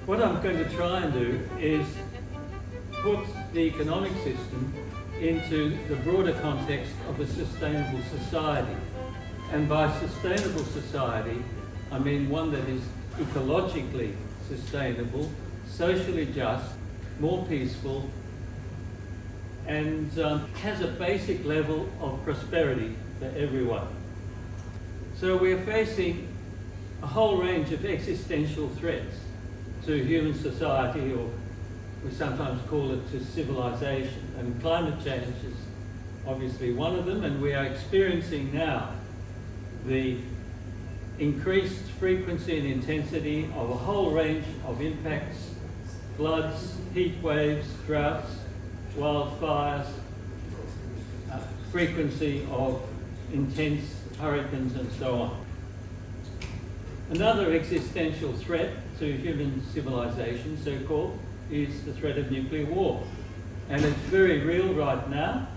What I'm going to try and do is put the economic system into the broader context of a sustainable society. And by sustainable society, I mean one that is ecologically sustainable, socially just, more peaceful, and has a basic level of prosperity for everyone. So we're facing a whole range of existential threats to human society, or we sometimes call it to civilization. And climate change is obviously one of them, and we are experiencing now the increased frequency and intensity of a whole range of impacts: floods, heat waves, droughts, wildfires, frequency of intense hurricanes, and so on. Another existential threat to human civilization, so-called, is the threat of nuclear war. And it's very real right now.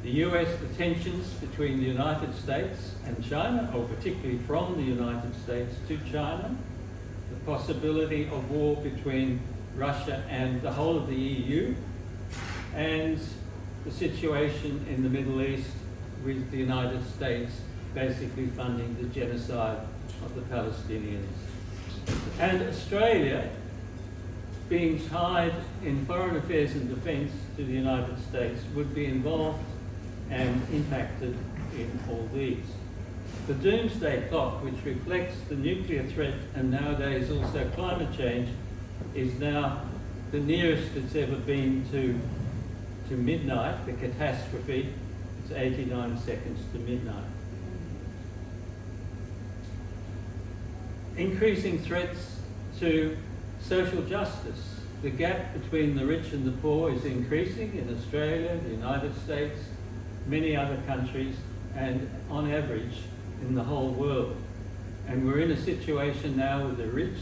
The US, the tensions between the United States and China, or particularly from the United States to China, the possibility of war between Russia and the whole of the EU, and the situation in the Middle East with the United States basically funding the genocide of the Palestinians. And Australia being tied in foreign affairs and defence to the United States would be involved and impacted in all these. The doomsday clock, which reflects the nuclear threat and nowadays also climate change, is now the nearest it's ever been to midnight, the catastrophe. It's 89 seconds to midnight. Increasing threats to social justice. The gap between the rich and the poor is increasing in Australia, the United States, many other countries, and on average in the whole world. And we're in a situation now with the rich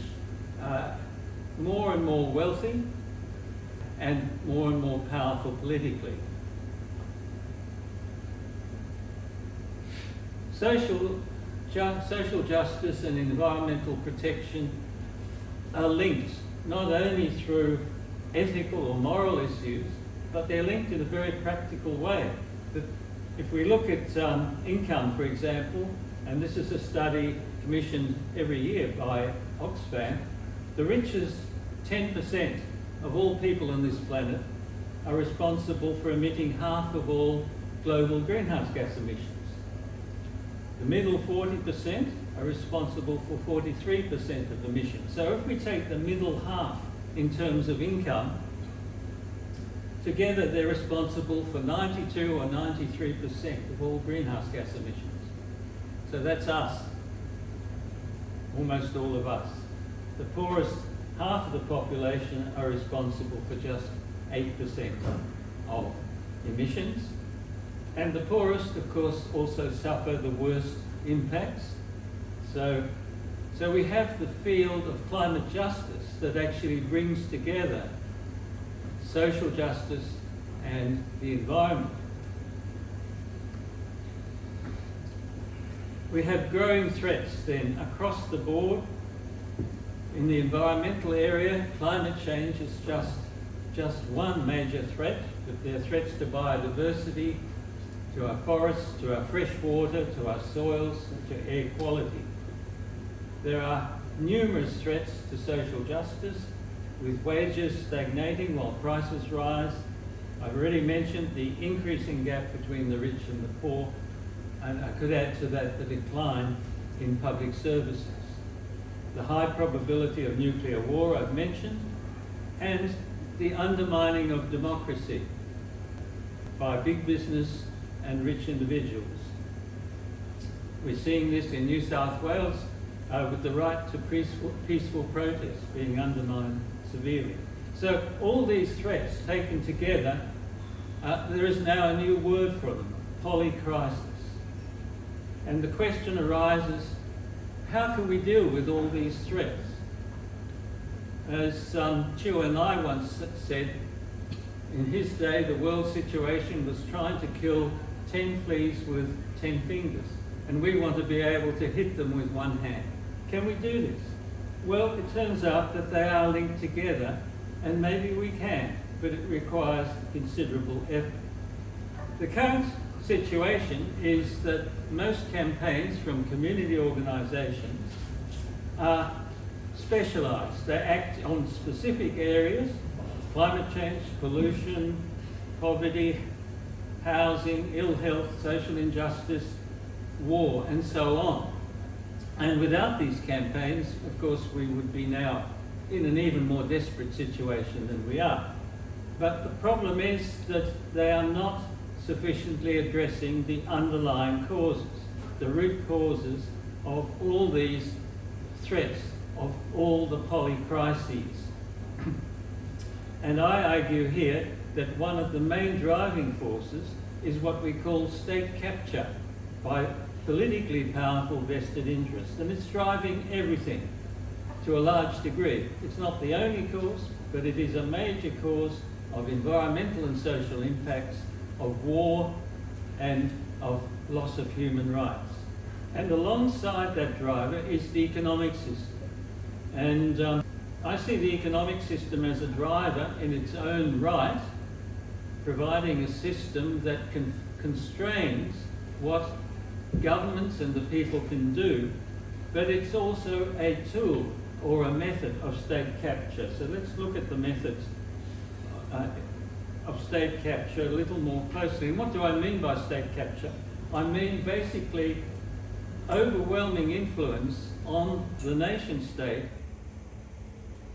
more and more wealthy and more powerful politically. Social justice and environmental protection are linked not only through ethical or moral issues, but they're linked in a very practical way. If we look at income, for example, and this is a study commissioned every year by Oxfam, the richest 10% of all people on this planet are responsible for emitting half of all global greenhouse gas emissions. The middle 40% are responsible for 43% of emissions. So if we take the middle half in terms of income, together they're responsible for 92 or 93% of all greenhouse gas emissions. So that's us, almost all of us. The poorest half of the population are responsible for just 8% of emissions. And the poorest, of course, also suffer the worst impacts. So we have the field of climate justice that actually brings together social justice and the environment. We have growing threats then across the board. In the environmental area, climate change is just one major threat, but there are threats to biodiversity, to our forests, to our fresh water, to our soils, and to air quality. There are numerous threats to social justice, with wages stagnating while prices rise. I've already mentioned the increasing gap between the rich and the poor, and I could add to that the decline in public services. The high probability of nuclear war I've mentioned, and the undermining of democracy by big business and rich individuals. We're seeing this in New South Wales with the right to peaceful protest being undermined severely. So all these threats taken together, there is now a new word for them, polycrisis. And the question arises, how can we deal with all these threats? As Chiu and I once said, in his day the world situation was trying to kill 10 fleas with 10 fingers, and we want to be able to hit them with one hand. Can we do this? Well, it turns out that they are linked together, and maybe we can, but it requires considerable effort. The current situation is that most campaigns from community organisations are specialised. They act on specific areas: climate change, pollution, poverty, housing, ill health, social injustice, war, and so on. And without these campaigns, of course, we would be now in an even more desperate situation than we are. But the problem is that they are not sufficiently addressing the underlying causes, the root causes of all these threats, of all the polycrises. And I argue here that one of the main driving forces is what we call state capture by politically powerful vested interests. And it's driving everything to a large degree. It's not the only cause, but it is a major cause of environmental and social impacts, of war, and of loss of human rights. And alongside that driver is the economic system. And I see the economic system as a driver in its own right, providing a system that constrains what governments and the people can do, but it's also a tool or a method of state capture. So let's look at the methods of state capture a little more closely. And what do I mean by state capture? I mean basically overwhelming influence on the nation state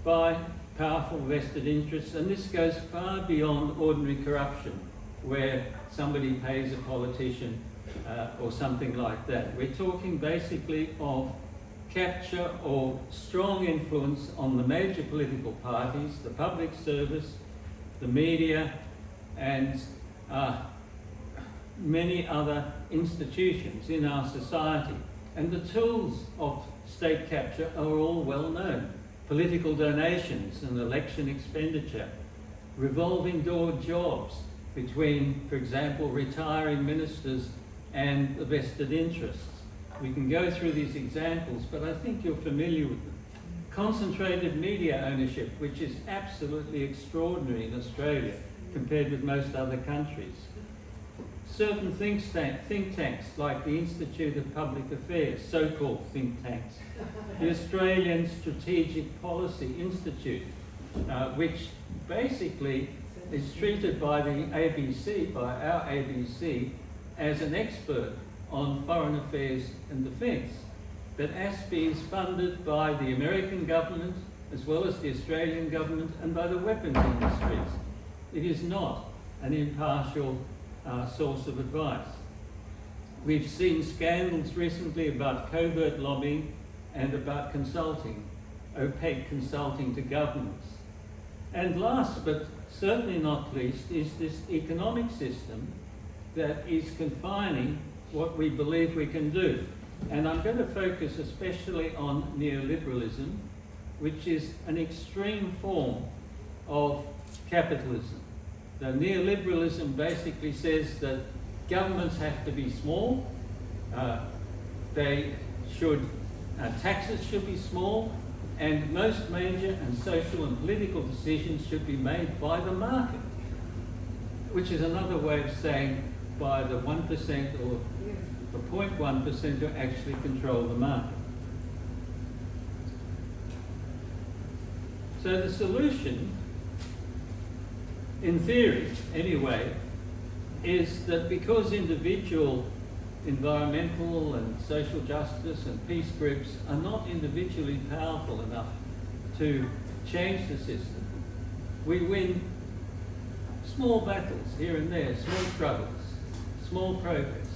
by powerful vested interests, and this goes far beyond ordinary corruption, where somebody pays a politician or something like that. We're talking basically of capture or strong influence on the major political parties, the public service, the media, and many other institutions in our society. And the tools of state capture are all well known: political donations and election expenditure, revolving door jobs between, for example, retiring ministers and the vested interests. We can go through these examples, but I think you're familiar with them. Concentrated media ownership, which is absolutely extraordinary in Australia compared with most other countries. Certain think tanks like the Institute of Public Affairs, so-called think tanks, the Australian Strategic Policy Institute, which basically is treated by the ABC, by our ABC, as an expert on foreign affairs and defence. But ASPI is funded by the American government as well as the Australian government and by the weapons industries. It is not an impartial source of advice. We've seen scandals recently about covert lobbying and about consulting, opaque consulting to governments. And last but certainly not least is this economic system that is confining what we believe we can do. And I'm going to focus especially on neoliberalism, which is an extreme form of capitalism. The neoliberalism basically says that governments have to be small, taxes should be small, and most major and social and political decisions should be made by the market, which is another way of saying by the 1% or the 0.1% who actually control the market. So the solution, in theory anyway, is that because individual environmental and social justice and peace groups are not individually powerful enough to change the system, we win small battles here and there, small struggles, small progress,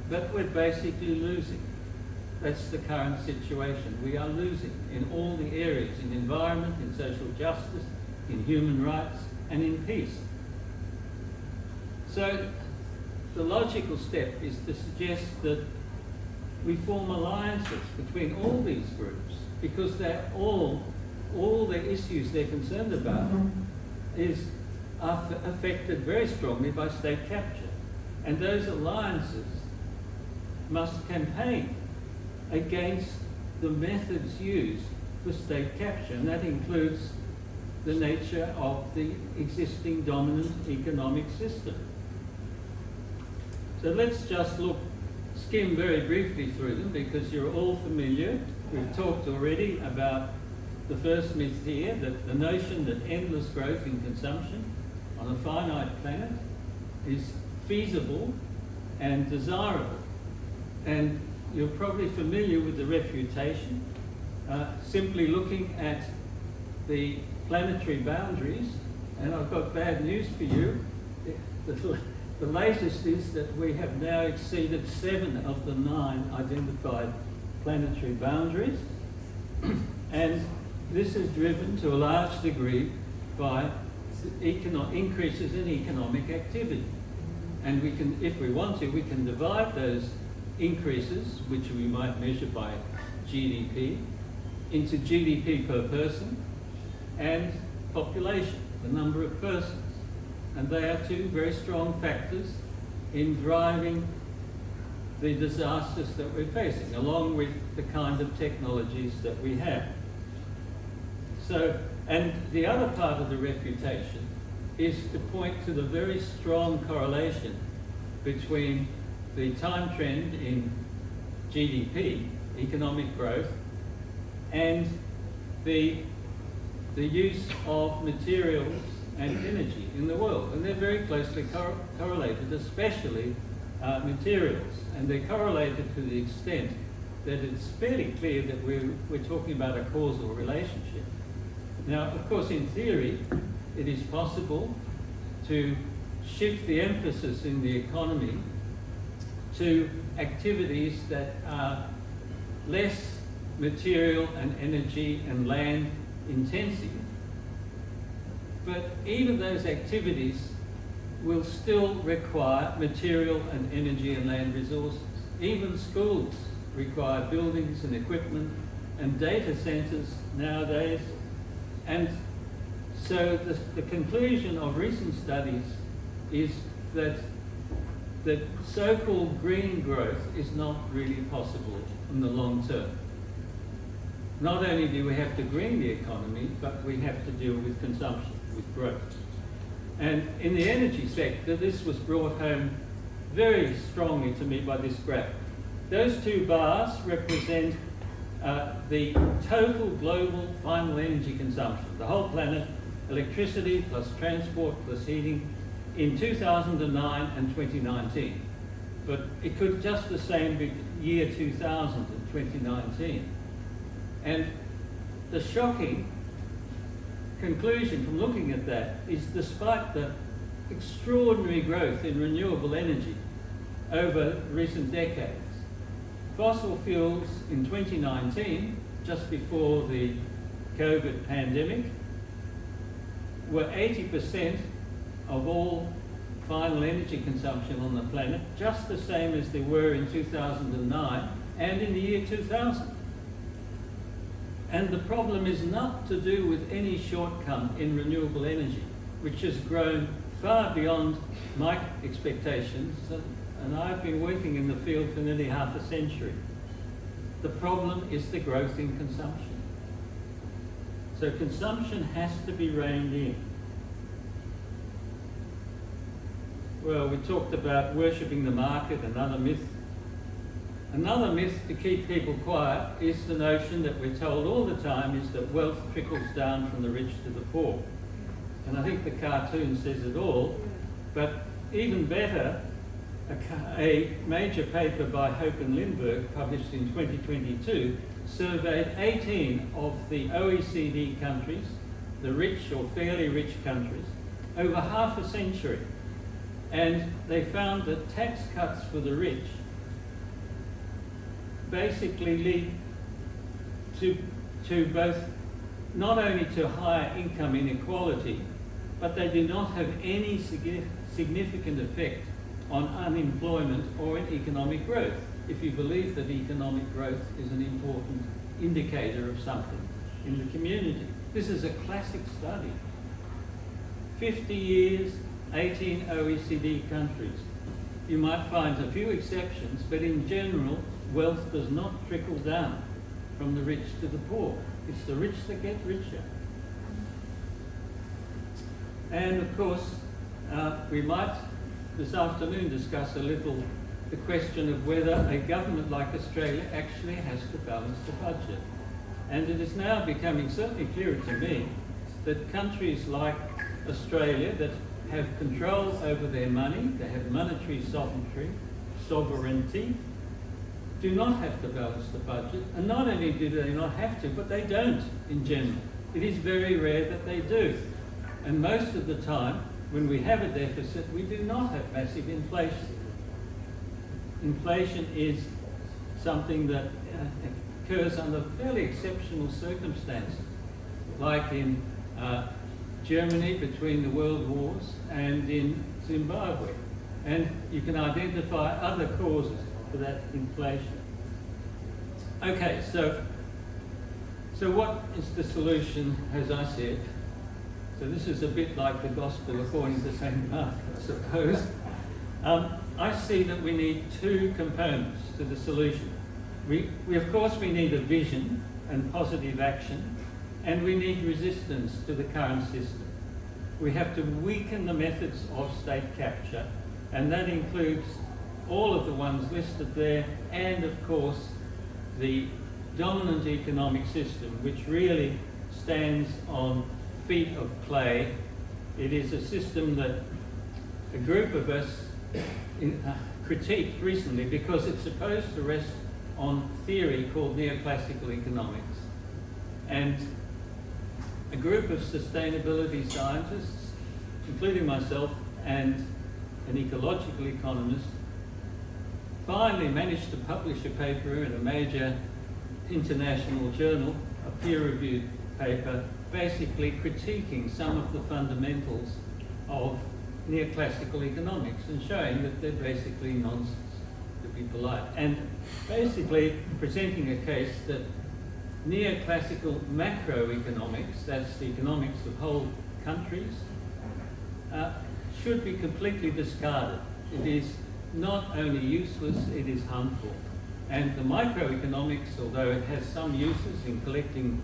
but we're basically losing. That's the current situation. We are losing in all the areas, in environment, in social justice, in human rights, and in peace. So the logical step is to suggest that we form alliances between all these groups, because they're all the issues they're concerned about are affected very strongly by state capture. And those alliances must campaign against the methods used for state capture, and that includes the nature of the existing dominant economic system. So let's just skim very briefly through them, because you're all familiar. We've talked already about the first myth here, that the notion that endless growth in consumption on a finite planet is feasible and desirable. And you're probably familiar with the refutation. Simply looking at the planetary boundaries, and I've got bad news for you. The latest is that we have now exceeded 7 of the 9 identified planetary boundaries, and this is driven to a large degree by increases in economic activity. And we can, if we want to, we can divide those increases, which we might measure by GDP, into GDP per person and population, the number of persons. And they are two very strong factors in driving the disasters that we're facing, along with the kind of technologies that we have. So, and the other part of the refutation is to point to the very strong correlation between the time trend in GDP, economic growth, and the use of materials and energy in the world. And they're very closely correlated, especially materials. And they're correlated to the extent that it's fairly clear that we're talking about a causal relationship. Now, of course, in theory, it is possible to shift the emphasis in the economy to activities that are less material and energy and land intensive. But even those activities will still require material and energy and land resources. Even schools require buildings and equipment and data centers nowadays. And so the conclusion of recent studies is that so-called green growth is not really possible in the long term. Not only do we have to green the economy, but we have to deal with consumption, with growth. And in the energy sector, this was brought home very strongly to me by this graph. Those two bars represent the total global final energy consumption, the whole planet, electricity plus transport plus heating, in 2009 and 2019. But it could just the same be year 2000 and 2019. And the shocking conclusion from looking at that is, despite the extraordinary growth in renewable energy over recent decades, fossil fuels in 2019, just before the COVID pandemic, were 80% of all final energy consumption on the planet, just the same as they were in 2009 and in the year 2000. And the problem is not to do with any shortcoming in renewable energy, which has grown far beyond my expectations, and I've been working in the field for nearly half a century. The problem is the growth in consumption. So consumption has to be reined in. Well, we talked about worshipping the market, another myth. Another myth to keep people quiet is the notion that we're told all the time is that wealth trickles down from the rich to the poor. And I think the cartoon says it all. But even better, a major paper by Hope and Lindbergh, published in 2022, surveyed 18 of the OECD countries, the rich or fairly rich countries, over half a century. And they found that tax cuts for the rich basically lead to both, not only to higher income inequality, but they do not have any significant effect on unemployment or in economic growth, if you believe that economic growth is an important indicator of something in the community. This is a classic study. 50 years, 18 OECD countries. You might find a few exceptions, but in general, wealth does not trickle down. from the rich to the poor. It's the rich that get richer. And of course, we might this afternoon discuss a little the question of whether a government like Australia actually has to balance the budget. And it is now becoming certainly clearer to me that countries like Australia that have control over their money, they have monetary sovereignty, do not have to balance the budget. And not only do they not have to, but they don't in general. It is very rare that they do. And most of the time, when we have a deficit, we do not have massive inflation. Inflation is something that occurs under fairly exceptional circumstances, like in Germany between the world wars and in Zimbabwe. And you can identify other causes for that inflation. Okay, so what is the solution, as I said? So this is a bit like the gospel according to St. Mark, I suppose. I see that we need two components to the solution. We of course need a vision and positive action, and we need resistance to the current system. We have to weaken the methods of state capture, and that includes all of the ones listed there, and of course the dominant economic system, which really stands on feet of clay. It is a system that a group of us critiqued recently because it's supposed to rest on theory called neoclassical economics. And a group of sustainability scientists, including myself and an ecological economist, finally managed to publish a paper in a major international journal, a peer-reviewed paper, basically critiquing some of the fundamentals of neoclassical economics and showing that they're basically nonsense, to be polite, and basically presenting a case that neoclassical macroeconomics, that's the economics of whole countries, should be completely discarded. It is not only useless, it is harmful. And the microeconomics, although it has some uses in collecting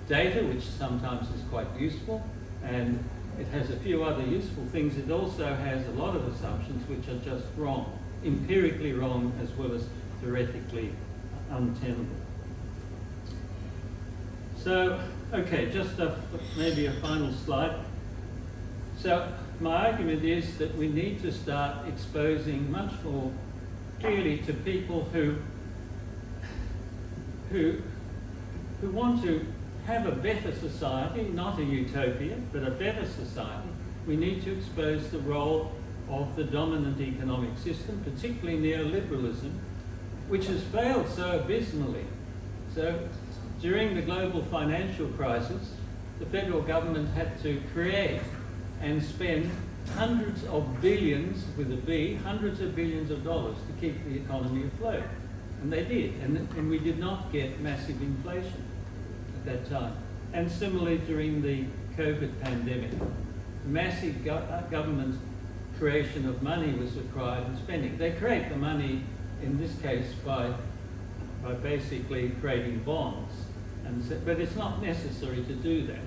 data, which sometimes is quite useful, and it has a few other useful things, it also has a lot of assumptions which are just wrong, empirically wrong as well as theoretically untenable. So, okay, just maybe a final slide. So my argument is that we need to start exposing much more clearly to people who want to have a better society, not a utopia, but a better society. We need to expose the role of the dominant economic system, particularly neoliberalism, which has failed so abysmally. So during the global financial crisis, the federal government had to create and spend hundreds of billions, with a B, hundreds of billions of dollars to keep the economy afloat. And they did, and we did not get massive inflation at that time. And similarly during the COVID pandemic, massive government creation of money was required and spending. They create the money, in this case, by basically creating bonds. But it's not necessary to do that.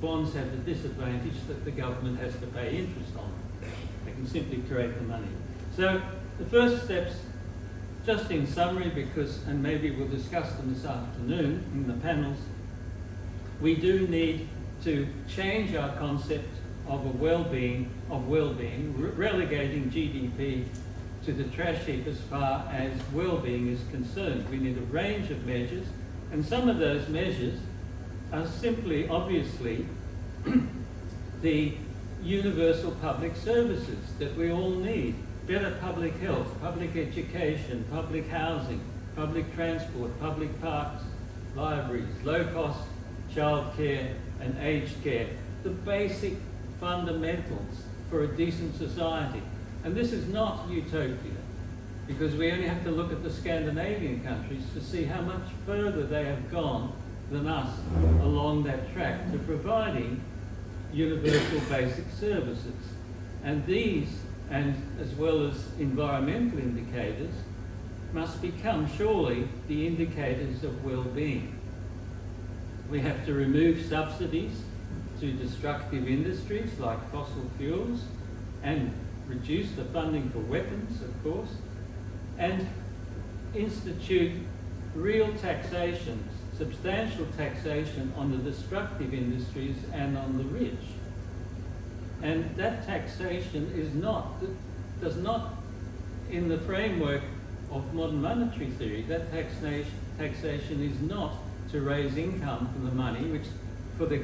Bonds have the disadvantage that the government has to pay interest on them. They can simply create the money. So the first steps, just in summary, and maybe we'll discuss them this afternoon in the panels, we do need to change our concept of well-being, relegating GDP to the trash heap as far as well-being is concerned. We need a range of measures, and some of those measures are simply, obviously, the universal public services that we all need. Better public health, public education, public housing, public transport, public parks, libraries, low-cost childcare and aged care, the basic fundamentals for a decent society. And this is not utopia, because we only have to look at the Scandinavian countries to see how much further they have gone than us along that track to providing universal basic services. And these, and as well as environmental indicators, must become surely the indicators of well-being. We have to remove subsidies to destructive industries like fossil fuels and reduce the funding for weapons, of course, and institute real taxation, substantial taxation on the destructive industries and on the rich. And that taxation does not, in the framework of modern monetary theory, that taxation is not to raise income from the money which the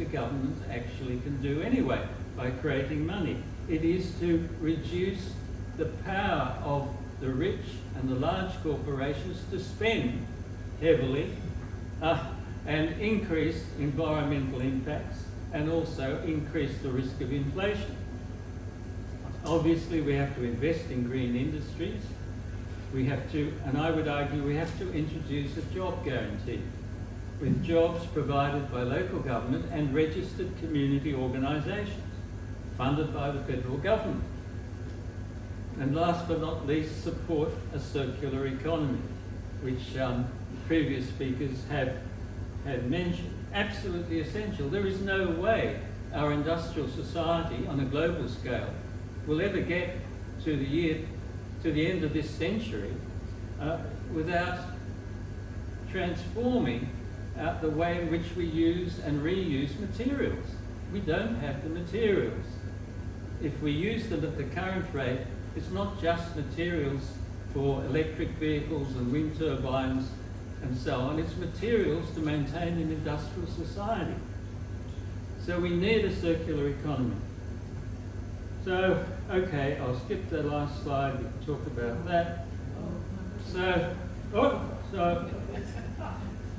government actually can do anyway by creating money. It is to reduce the power of the rich and the large corporations to spend heavily and increase environmental impacts and also increase the risk of inflation. Obviously, we have to invest in green industries. We have to, and I would argue, we have to introduce a job guarantee with jobs provided by local government and registered community organisations funded by the federal government. And last but not least, support a circular economy, which previous speakers have mentioned. Absolutely essential. There is no way our industrial society on a global scale will ever get to the end of this century without transforming the way in which we use and reuse materials. We don't have the materials. If we use them at the current rate, it's not just materials for electric vehicles and wind turbines and so on, it's materials to maintain an industrial society. So we need a circular economy. So, okay, I'll skip the last slide, we can talk about that.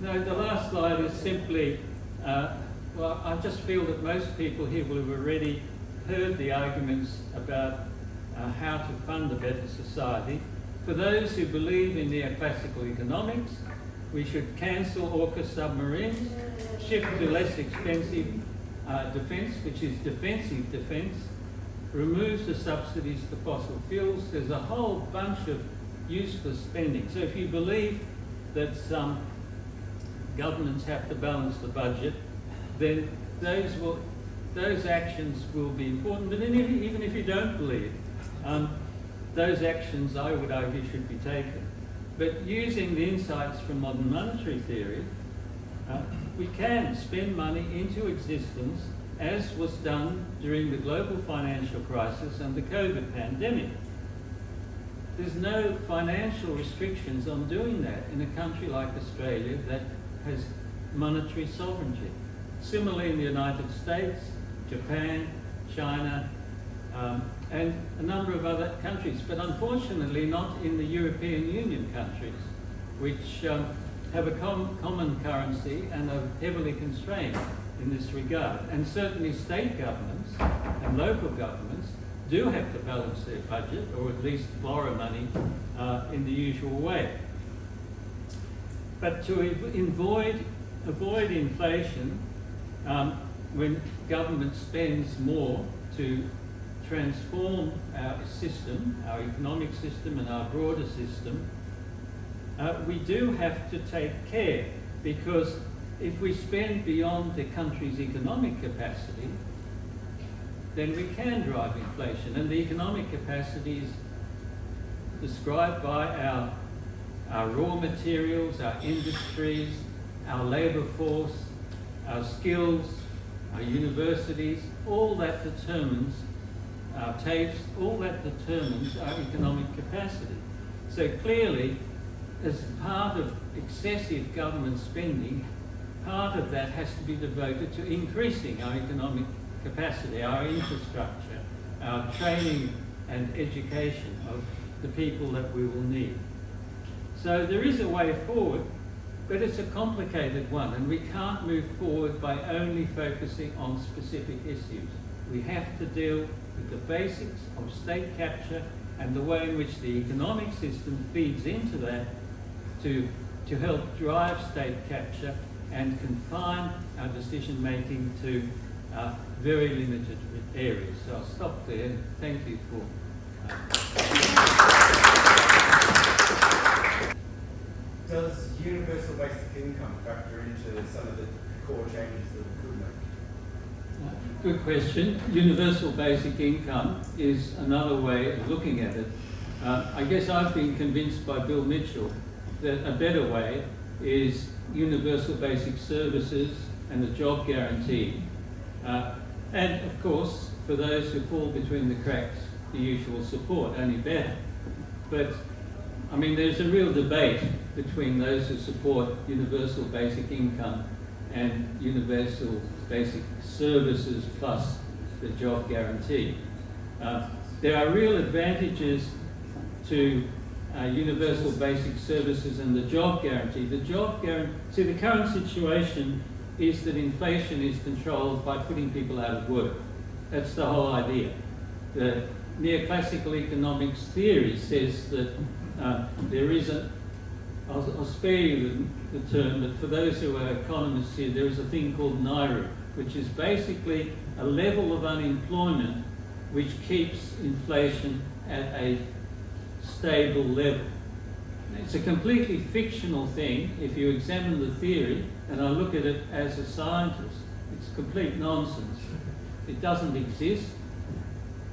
No, the last slide is simply, well, I just feel that most people here will have already heard the arguments about how to fund a better society. For those who believe in neoclassical economics, we should cancel AUKUS submarines, shift to less expensive defence, which is defensive defence, remove the subsidies to fossil fuels. There's a whole bunch of useless spending. So if you believe that some governments have to balance the budget, then those actions will be important. But even if you don't believe, those actions, I would argue, should be taken. But using the insights from modern monetary theory, we can spend money into existence as was done during the global financial crisis and the COVID pandemic. There's no financial restrictions on doing that in a country like Australia that has monetary sovereignty. Similarly in the United States, Japan, China, and a number of other countries, but unfortunately not in the European Union countries, which have a common currency and are heavily constrained in this regard. And certainly state governments and local governments do have to balance their budget, or at least borrow money in the usual way. But to avoid inflation, when government spends more to transform our system, our economic system and our broader system, we do have to take care, because if we spend beyond the country's economic capacity, then we can drive inflation. And the economic capacity is described by our raw materials, our industries, our labour force, our skills, our universities. All that determines our TAFEs, all that determines our economic capacity. So clearly, as part of excessive government spending, part of that has to be devoted to increasing our economic capacity, our infrastructure, our training and education of the people that we will need. So there is a way forward, but it's a complicated one, and we can't move forward by only focusing on specific issues. We have to deal with the basics of state capture and the way in which the economic system feeds into that to help drive state capture and confine our decision making to very limited areas. So I'll stop there. Thank you for Does universal basic income factor into some of the core changes that we could make? Good question. Universal basic income is another way of looking at it. I guess I've been convinced by Bill Mitchell that a better way is universal basic services and a job guarantee. And of course, for those who fall between the cracks, the usual support, only better. But I mean, there's a real debate between those who support universal basic income and universal basic services plus the job guarantee. There are real advantages to universal basic services and the job guarantee. See, the current situation is that inflation is controlled by putting people out of work. That's the whole idea. The neoclassical economics theory says that there is I'll spare you the term, but for those who are economists here, there is a thing called NAIRU, which is basically a level of unemployment which keeps inflation at a stable level. It's a completely fictional thing if you examine the theory, and I look at it as a scientist. It's complete nonsense. It doesn't exist,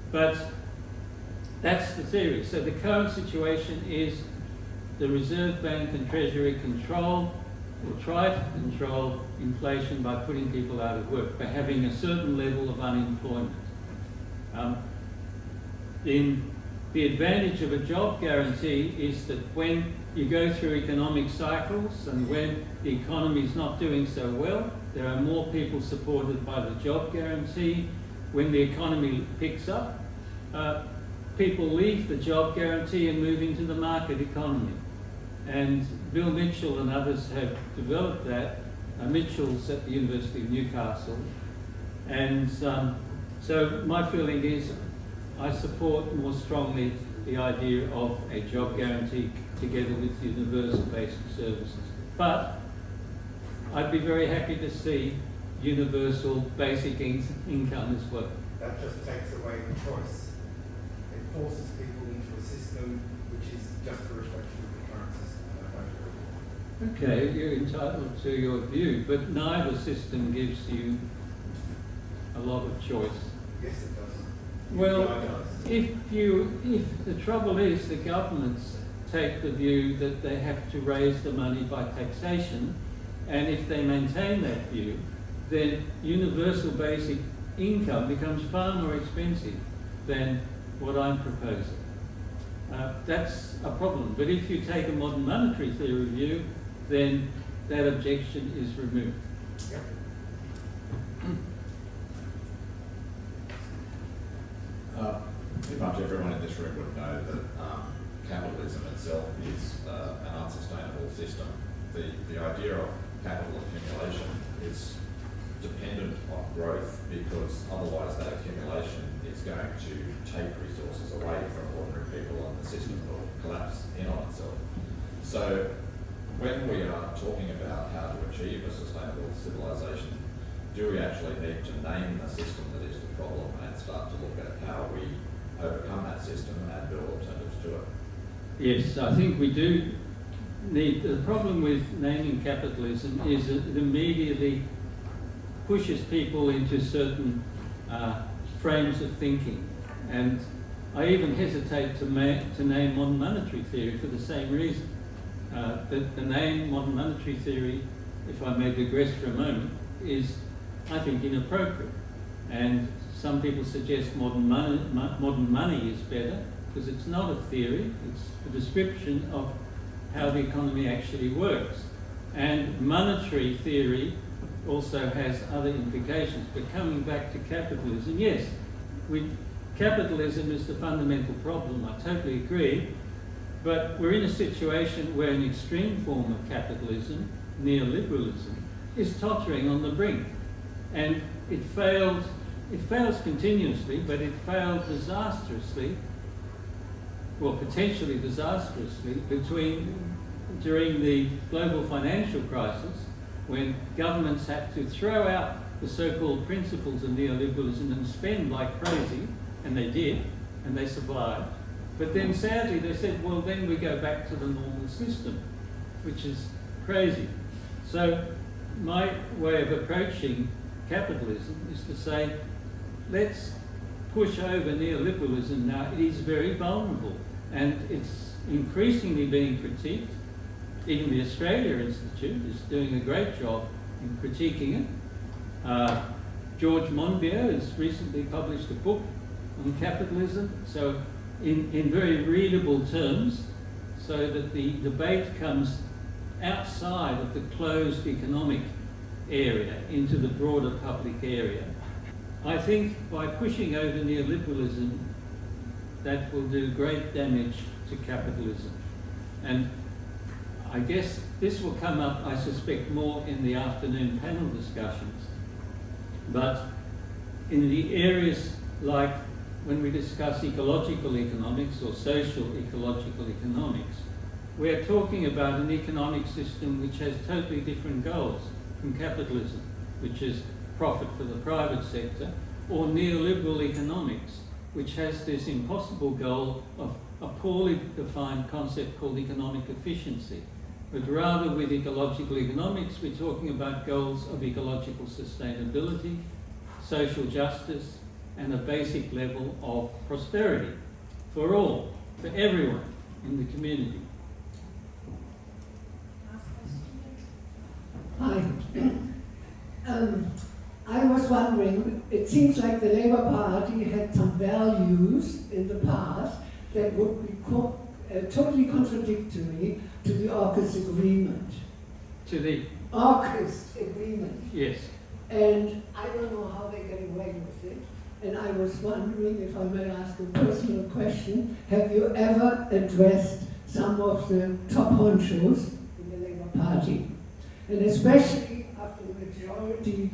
but that's the theory. So the current situation is the Reserve Bank and Treasury control, or try to control inflation by putting people out of work, by having a certain level of unemployment. The advantage of a job guarantee is that when you go through economic cycles and when the economy is not doing so well, there are more people supported by the job guarantee. When the economy picks up, people leave the job guarantee and move into the market economy. And Bill Mitchell and others have developed that. Mitchell's at the University of Newcastle. And so my feeling is I support more strongly the idea of a job guarantee together with universal basic services. But I'd be very happy to see universal basic income as well. That just takes away the choice. It forces people into a system which is just a reflection of the current system. Okay, you're entitled to your view, but neither system gives you a lot of choice. Yes, it does. Well, if the trouble is the governments take the view that they have to raise the money by taxation, and if they maintain that view, then universal basic income becomes far more expensive than what I'm proposing. That's a problem. But if you take a modern monetary theory view, then that objection is removed. Yep. Pretty much everyone in this room would know that capitalism itself is an unsustainable system. The idea of capital accumulation is dependent on growth, because otherwise that accumulation is going to take resources away from ordinary people and the system will collapse in on itself. So when we are talking about how to achieve a sustainable civilization, do we actually need to name the system that is the problem and start to look at how we overcome that system and build alternatives to it? Yes, I think we do need. The problem with naming capitalism is that it immediately pushes people into certain frames of thinking. And I even hesitate to name modern monetary theory for the same reason. The name modern monetary theory, if I may digress for a moment, is, I think, inappropriate. And some people suggest modern money is better, because it's not a theory, it's a description of how the economy actually works. And monetary theory also has other implications. But coming back to capitalism, yes, capitalism is the fundamental problem, I totally agree, but we're in a situation where an extreme form of capitalism, neoliberalism, is tottering on the brink. And it fails continuously, but it failed disastrously, well, potentially disastrously, during the global financial crisis, when governments had to throw out the so-called principles of neoliberalism and spend like crazy, and they did, and they survived. But then sadly they said, well, then we go back to the normal system, which is crazy. So my way of approaching capitalism is to say, let's push over neoliberalism now. It is very vulnerable and it's increasingly being critiqued. Even the Australia Institute is doing a great job in critiquing it. George Monbiot has recently published a book on capitalism, so in very readable terms, so that the debate comes outside of the closed economic area into the broader public area. I think by pushing over neoliberalism, that will do great damage to capitalism. And I guess this will come up, I suspect, more in the afternoon panel discussions. But in the areas like when we discuss ecological economics or social ecological economics, we're talking about an economic system which has totally different goals from capitalism, which is profit for the private sector, or neoliberal economics, which has this impossible goal of a poorly defined concept called economic efficiency. But rather with ecological economics, we're talking about goals of ecological sustainability, social justice, and a basic level of prosperity for all, for everyone in the community. Hi. I was wondering, it seems like the Labour Party had some values in the past that would be totally contradictory to the AUKUS agreement. To the AUKUS agreement. yes. And I don't know how they get away with it. And I was wondering, if I may ask a personal question, have you ever addressed some of the top honchos in the Labour Party? And especially after the majority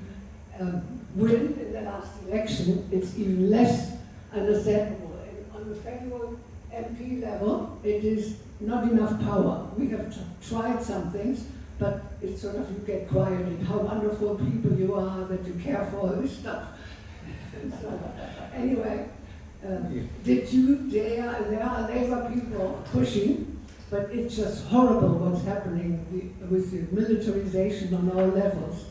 win in the last election, it's even less understandable. And on the federal MP level, it is not enough power. We have tried some things, but it's sort of, you get quieted, how wonderful people you are, that you care for all this stuff. And so, anyway, did you dare, and there are Labour people pushing, but it's just horrible what's happening with the militarization on all levels.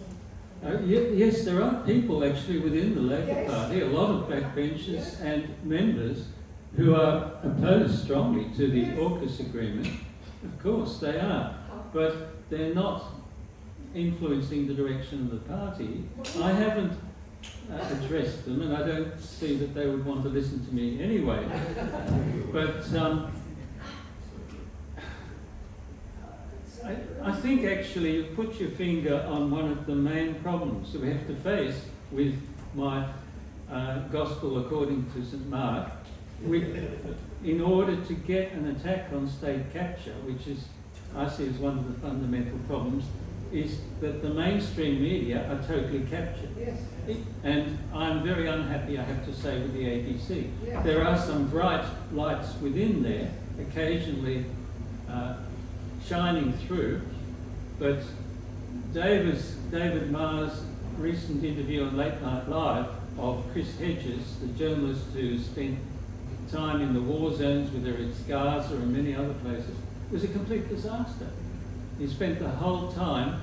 Yes, there are people actually within the Labour Yes. Party, a lot of backbenchers and members who are opposed strongly to the AUKUS agreement. Of course they are, but they're not influencing the direction of the party. I haven't addressed them, and I don't see that they would want to listen to me anyway. But I think actually you've put your finger on one of the main problems that we have to face with my Gospel according to St. Mark. In order to get an attack on state capture, which is, I see as one of the fundamental problems, is that the mainstream media are totally captured. Yes. And I'm very unhappy, I have to say, with the ABC. Yeah. There are some bright lights within there, occasionally shining through, but David Marr's recent interview on Late Night Live of Chris Hedges, the journalist who spent time in the war zones, whether it's Gaza or many other places, was a complete disaster. He spent the whole time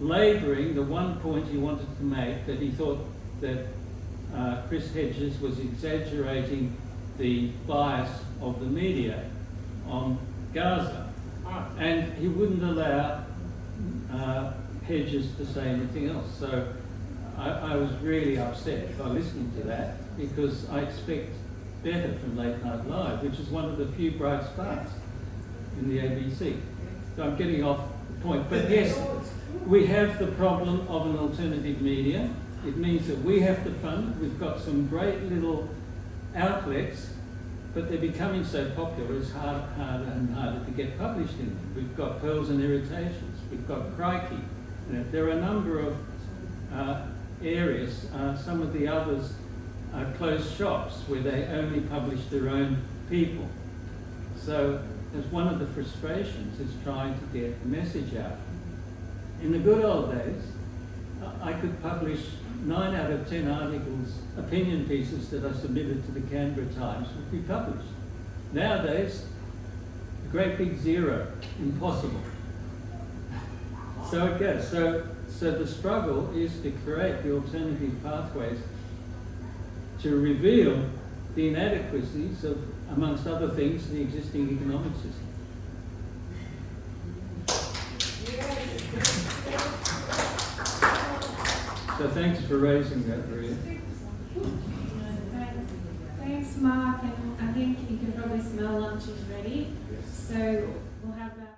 labouring the one point he wanted to make, that he thought that Chris Hedges was exaggerating the bias of the media on Gaza. And he wouldn't allow Hedges to say anything else. So I was really upset by listening to that, because I expect better from Late Night Live, which is one of the few bright sparks in the ABC. So I'm getting off the point. But yes, we have the problem of an alternative media. It means that we have to fund. We've got some great little outlets, but they're becoming so popular, it's harder and harder to get published in them. We've got Pearls and Irritations, we've got Crikey. There are a number of areas, some of the others are closed shops where they only publish their own people. So as one of the frustrations is trying to get the message out. In the good old days, I could publish 9 out of 10 articles, opinion pieces that I submitted to the Canberra Times would be published. Nowadays, a great big zero, impossible. So it goes. So the struggle is to create the alternative pathways to reveal the inadequacies of, amongst other things, the existing economic system. So thanks for raising that, Maria. Thanks, Mark, and I think you can probably smell lunch is ready. Yes. So we'll have that.